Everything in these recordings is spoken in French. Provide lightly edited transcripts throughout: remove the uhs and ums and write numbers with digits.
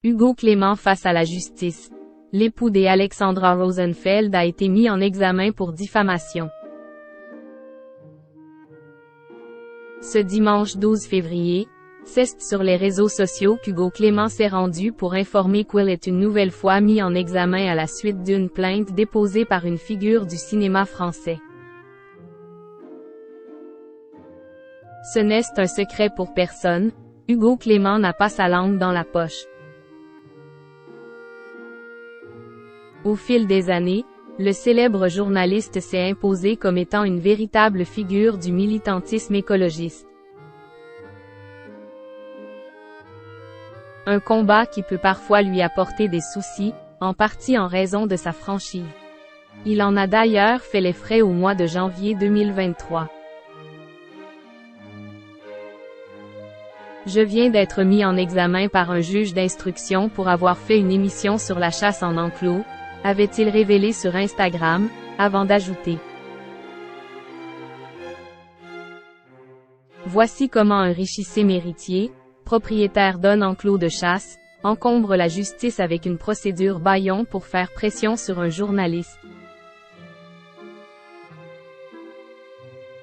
Hugo Clément face à la justice. L'époux d'Alexandra Rosenfeld a été mis en examen pour diffamation. Ce dimanche 12 février, c'est sur les réseaux sociaux qu'Hugo Clément s'est rendu pour informer qu'il est une nouvelle fois mis en examen à la suite d'une plainte déposée par une figure du cinéma français. Ce n'est un secret pour personne, Hugo Clément n'a pas sa langue dans la poche. Au fil des années, le célèbre journaliste s'est imposé comme étant une véritable figure du militantisme écologiste. Un combat qui peut parfois lui apporter des soucis, en partie en raison de sa franchise. Il en a d'ailleurs fait les frais au mois de janvier 2023. Je viens d'être mis en examen par un juge d'instruction pour avoir fait une émission sur la chasse en enclos, avait-il révélé sur Instagram, avant d'ajouter. Voici comment un richissime héritier, propriétaire d'un enclos de chasse, encombre la justice avec une procédure bâillon pour faire pression sur un journaliste.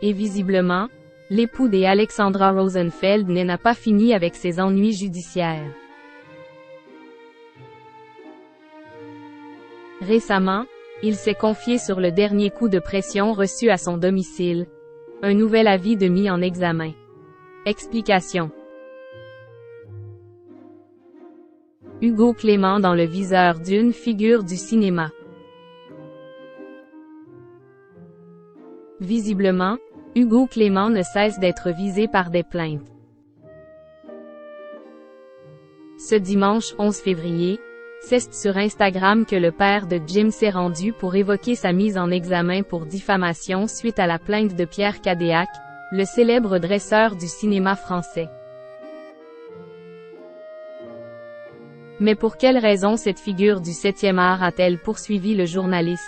Et visiblement, l'époux d'Alexandra Rosenfeld n'a pas fini avec ses ennuis judiciaires. Récemment, il s'est confié sur le dernier coup de pression reçu à son domicile. Un nouvel avis de mis en examen. Explication. Hugo Clément dans le viseur d'une figure du cinéma. Visiblement, Hugo Clément ne cesse d'être visé par des plaintes. Ce dimanche 11 février, c'est sur Instagram que le père de Jim s'est rendu pour évoquer sa mise en examen pour diffamation suite à la plainte de Pierre Cadéac, le célèbre dresseur du cinéma français. Mais pour quelle raison cette figure du 7e art a-t-elle poursuivi le journaliste?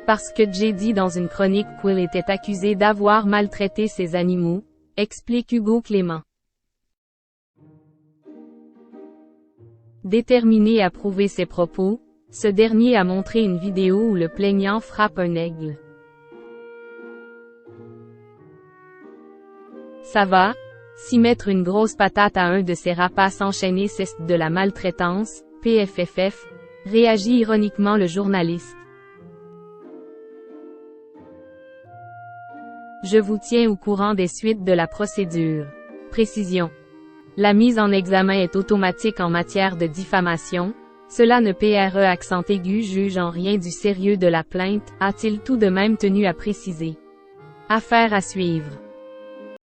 Parce que j'ai dit dans une chronique qu'il était accusé d'avoir maltraité ses animaux, explique Hugo Clément. Déterminé à prouver ses propos, ce dernier a montré une vidéo où le plaignant frappe un aigle. Ça va, si mettre une grosse patate à un de ces rapaces enchaînés c'est de la maltraitance, PFFF, réagit ironiquement le journaliste. Je vous tiens au courant des suites de la procédure. Précision. La mise en examen est automatique en matière de diffamation. Cela ne PRE accent aigu juge en rien du sérieux de la plainte, a-t-il tout de même tenu à préciser. Affaire à suivre.